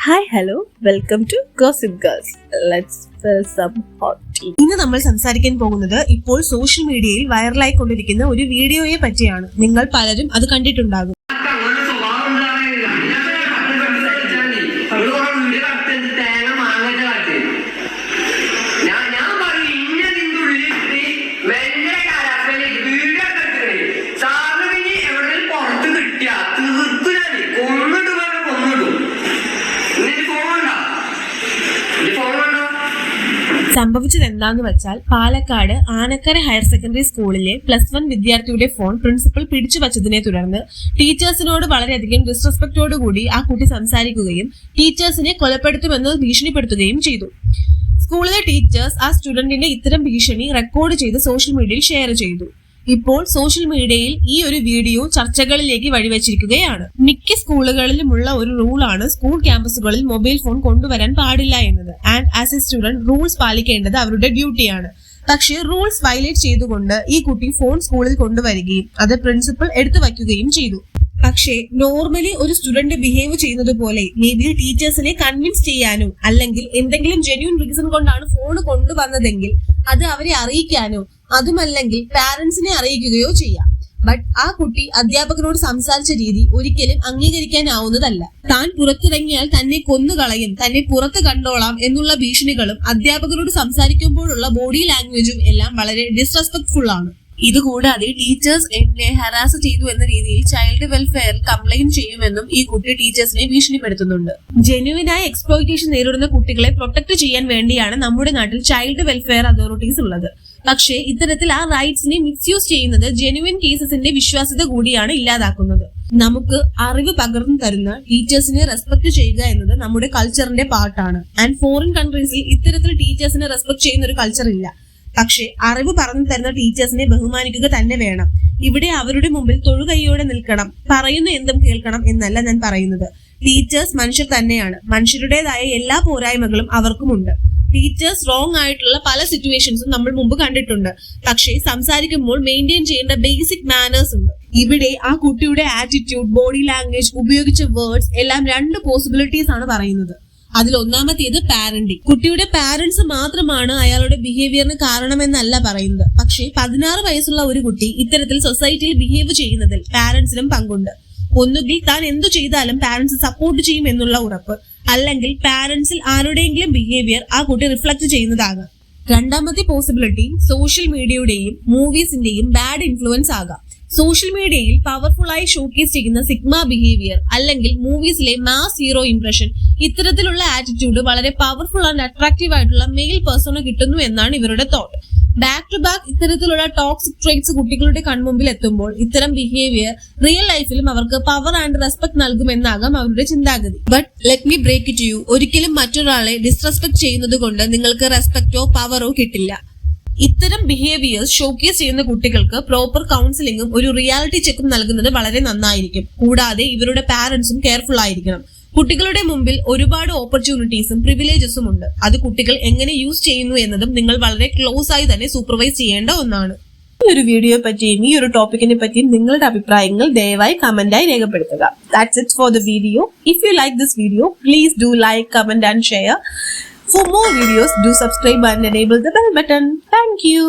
Hi hello welcome to gossip girls. Let's spill some hot tea. ഇന്ന് നമ്മൾ സംസാരിക്കാൻ പോകുന്നത് ഇപ്പോൾ സോഷ്യൽ മീഡിയയിൽ വൈറലായിക്കൊണ്ടിരിക്കുന്ന ഒരു വീഡിയോയെ പറ്റിയാണ്. നിങ്ങൾ പലരും അത് കണ്ടിട്ടുണ്ടാകും. സംഭവിച്ചത് എന്താന്ന് വെച്ചാൽ പാലക്കാട് ആനക്കര ഹയർ സെക്കൻഡറി സ്കൂളിലെ +1 വിദ്യാർത്ഥിയുടെ ഫോൺ പ്രിൻസിപ്പൽ പിടിച്ചു വച്ചതിനെ തുടർന്ന് ടീച്ചേഴ്സിനോട് വളരെയധികം ഡിസ്റെസ്പെക്റ്റോടുകൂടി ആ കുട്ടി സംസാരിക്കുകയും ടീച്ചേഴ്സിനെ കൊലപ്പെടുത്തുമെന്ന് ഭീഷണിപ്പെടുത്തുകയും ചെയ്തു. സ്കൂളിലെ ടീച്ചേഴ്സ് ആ സ്റ്റുഡന്റിന്റെ ഇത്തരം ഭീഷണി റെക്കോർഡ് ചെയ്ത് സോഷ്യൽ മീഡിയയിൽ ഷെയർ ചെയ്തു. ഇപ്പോൾ സോഷ്യൽ മീഡിയയിൽ ഈ ഒരു വീഡിയോ ചർച്ചകളിലേക്ക് വഴിവെച്ചിരിക്കുകയാണ്. മിക്ക സ്കൂളുകളിലുമുള്ള ഒരു റൂളാണ് സ്കൂൾ ക്യാമ്പസുകളിൽ മൊബൈൽ ഫോൺ കൊണ്ടുവരാൻ പാടില്ല എന്നത്. And as A student rules പാലിക്കേണ്ടത് അവരുടെ ഡ്യൂട്ടിയാണ്. പക്ഷേ റൂൾസ് വയലേറ്റ് ചെയ്തുകൊണ്ട് ഈ കുട്ടി ഫോൺ സ്കൂളിൽ കൊണ്ടുവരികയും അത് പ്രിൻസിപ്പൽ എടുത്തു വയ്ക്കുകയും ചെയ്തു. പക്ഷേ നോർമലി ഒരു സ്റ്റുഡന്റ് ബിഹേവ് ചെയ്യുന്നത് പോലെ മേ ബി ടീച്ചേഴ്സിനെ കൺവിൻസ് ചെയ്യാനോ അല്ലെങ്കിൽ എന്തെങ്കിലും ജെന്യൂൻ റീസൺ കൊണ്ടാണ് ഫോൺ കൊണ്ടുവന്നതെങ്കിൽ അത് അവരെ അറിയിക്കാനോ അതുമല്ലെങ്കിൽ പാരന്റ്സിനെ അറിയിക്കുകയോ ചെയ്യാം. ബട്ട് ആ കുട്ടി അധ്യാപകനോട് സംസാരിച്ച രീതി ഒരിക്കലും അംഗീകരിക്കാനാവുന്നതല്ല. താൻ പുറത്തിറങ്ങിയാൽ തന്നെ കൊന്നുകളയും, തന്നെ പുറത്ത് കണ്ടോളാം എന്നുള്ള ഭീഷണികളും അധ്യാപകരോട് സംസാരിക്കുമ്പോഴുള്ള ബോഡി ലാംഗ്വേജും എല്ലാം വളരെ ഡിസ്റെസ്പെക്ട്ഫുൾ ആണ്. ഇതുകൂടാതെ ടീച്ചേഴ്സ് എന്നെ ഹരാസ് ചെയ്തു എന്ന രീതിയിൽ ചൈൽഡ് വെൽഫെയർ കംപ്ലൈന്റ് ചെയ്യുമെന്നും ഈ കുട്ടി ടീച്ചേഴ്സിനെ ഭീഷണിപ്പെടുത്തുന്നുണ്ട്. ജെന്യുവിനായ എക്സ്പ്ലോയിറ്റേഷൻ നേരിടുന്ന കുട്ടികളെ പ്രൊട്ടക്ട് ചെയ്യാൻ വേണ്ടിയാണ് നമ്മുടെ നാട്ടിൽ ചൈൽഡ് വെൽഫെയർ അതോറിറ്റീസ് ഉള്ളത്. പക്ഷേ ഇത്തരത്തിൽ ആ റൈറ്റ്സിനെ മിസ്യൂസ് ചെയ്യുന്നത് ജെന്യുവിൻ കേസസിന്റെ വിശ്വാസ്യത കൂടിയാണ് ഇല്ലാതാക്കുന്നത്. നമുക്ക് അറിവ് പകർന്നു തരുന്ന ടീച്ചേഴ്സിനെ റെസ്പെക്ട് ചെയ്യുക എന്നത് നമ്മുടെ കൾച്ചറിന്റെ പാർട്ടാണ്. ആൻഡ് ഫോറിൻ കൺട്രീസിൽ ഇത്തരത്തിൽ ടീച്ചേഴ്സിനെ റെസ്പെക്ട് ചെയ്യുന്ന ഒരു കൾച്ചർ ഇല്ല. പക്ഷെ അറിവ് പറഞ്ഞു തരുന്ന ടീച്ചേഴ്സിനെ ബഹുമാനിക്കുക തന്നെ വേണം. ഇവിടെ അവരുടെ മുമ്പിൽ തൊഴുകൈയോടെ നിൽക്കണം, പറയുന്ന എന്തും കേൾക്കണം എന്നല്ല ഞാൻ പറയുന്നത്. ടീച്ചേഴ്സ് മനുഷ്യർ തന്നെയാണ്. മനുഷ്യരുടേതായ എല്ലാ പോരായ്മകളും അവർക്കുമുണ്ട്. ടീച്ചേഴ്സ് റോങ് ആയിട്ടുള്ള പല സിറ്റുവേഷൻസും നമ്മൾ മുമ്പ് കണ്ടിട്ടുണ്ട്. പക്ഷേ സംസാരിക്കുമ്പോൾ മെയിൻറ്റെയിൻ ചെയ്യേണ്ട ബേസിക് മാനേഴ്സ് ഉണ്ട്. ഇവിടെ ആ കുട്ടിയുടെ ആറ്റിറ്റ്യൂഡ്, ബോഡി ലാംഗ്വേജ്, ഉപയോഗിച്ച വേർഡ്സ് എല്ലാം 2 പോസിബിലിറ്റീസ് ആണ് പറയുന്നത്. അതിൽ ഒന്നാമത്തേത് പാരന്റിങ്. കുട്ടിയുടെ പാരന്റ്സ് മാത്രമാണ് അയാളുടെ ബിഹേവിയറിന് കാരണമെന്നല്ല പറയുന്നത്. പക്ഷേ 16 വയസ്സുള്ള ഒരു കുട്ടി ഇത്തരത്തിൽ സൊസൈറ്റിയിൽ ബിഹേവ് ചെയ്യുന്നതിൽ പാരന്റ്സിനും പങ്കുണ്ട്. ഒന്നുകിൽ താൻ എന്തു ചെയ്താലും പാരന്റ്സ് സപ്പോർട്ട് ചെയ്യും എന്നുള്ള ഉറപ്പ്, അല്ലെങ്കിൽ പാരന്റ്സിൽ ആരുടെയെങ്കിലും ബിഹേവിയർ ആ കുട്ടി റിഫ്ലക്ട് ചെയ്യുന്നതാകാം. രണ്ടാമത്തെ പോസിബിലിറ്റി സോഷ്യൽ മീഡിയയുടെയും മൂവീസിന്റെയും ബാഡ് ഇൻഫ്ലുവൻസ് ആകാം. സോഷ്യൽ മീഡിയയിൽ പവർഫുൾ ആയി ഷോക്കേസ് ചെയ്യുന്ന സിഗ്മ ബിഹേവിയർ അല്ലെങ്കിൽ മൂവീസിലെ മാസ് ഹീറോ ഇംപ്രഷൻ, ഇത്തരത്തിലുള്ള ആറ്റിറ്റ്യൂഡ് വളരെ പവർഫുൾ ആൻഡ് അട്രാക്റ്റീവ് ആയിട്ടുള്ള മെയിൽ പേഴ്സണ കിട്ടുന്നു എന്നാണ് ഇവരുടെ തോട്ട്. ബാക്ക് ടു ബാക്ക് ഇത്തരത്തിലുള്ള ടോക്സിക് ട്രേറ്റ്സ് കുട്ടികളുടെ കൺമുമ്പിൽ എത്തുമ്പോൾ ഇത്തരം ബിഹേവിയർ റിയൽ ലൈഫിലും അവർക്ക് പവർ ആൻഡ് റെസ്പെക്ട് നൽകുമെന്നാകാം അവരുടെ ചിന്താഗതി. But let me break it to you, ഒരിക്കലും മറ്റൊരാളെ ഡിസ്റെസ്പെക്ട് ചെയ്യുന്നത് കൊണ്ട് നിങ്ങൾക്ക് റെസ്പെക്റ്റോ പവറോ കിട്ടില്ല. ഇത്തരം ബിഹേവിയേഴ്സ് ഷോക്കേസ് ചെയ്യുന്ന കുട്ടികൾക്ക് പ്രോപ്പർ കൗൺസിലിംഗും ഒരു റിയാലിറ്റി ചെക്കും നൽകുന്നത് വളരെ നന്നായിരിക്കും. കൂടാതെ ഇവരുടെ പാരന്റ്സും കെയർഫുൾ ആയിരിക്കണം. കുട്ടികളുടെ മുമ്പിൽ ഒരുപാട് ഓപ്പർച്യൂണിറ്റീസും പ്രിവിലേജസും ഉണ്ട്. അത് കുട്ടികൾ എങ്ങനെ യൂസ് ചെയ്യുന്നു എന്നതും നിങ്ങൾ വളരെ ക്ലോസ് ആയി തന്നെ സൂപ്പർവൈസ് ചെയ്യേണ്ട ഒന്നാണ്. ഈ ഒരു വീഡിയോ പറ്റിയും ഈ ഒരു ടോപ്പിക്കിനെ പറ്റിയും നിങ്ങളുടെ അഭിപ്രായങ്ങൾ ദയവായി കമന്റായി രേഖപ്പെടുത്തുക. That's it for the video. If you like this video, please do like, comment and share. For more videos, do subscribe and enable the bell button. Thank you.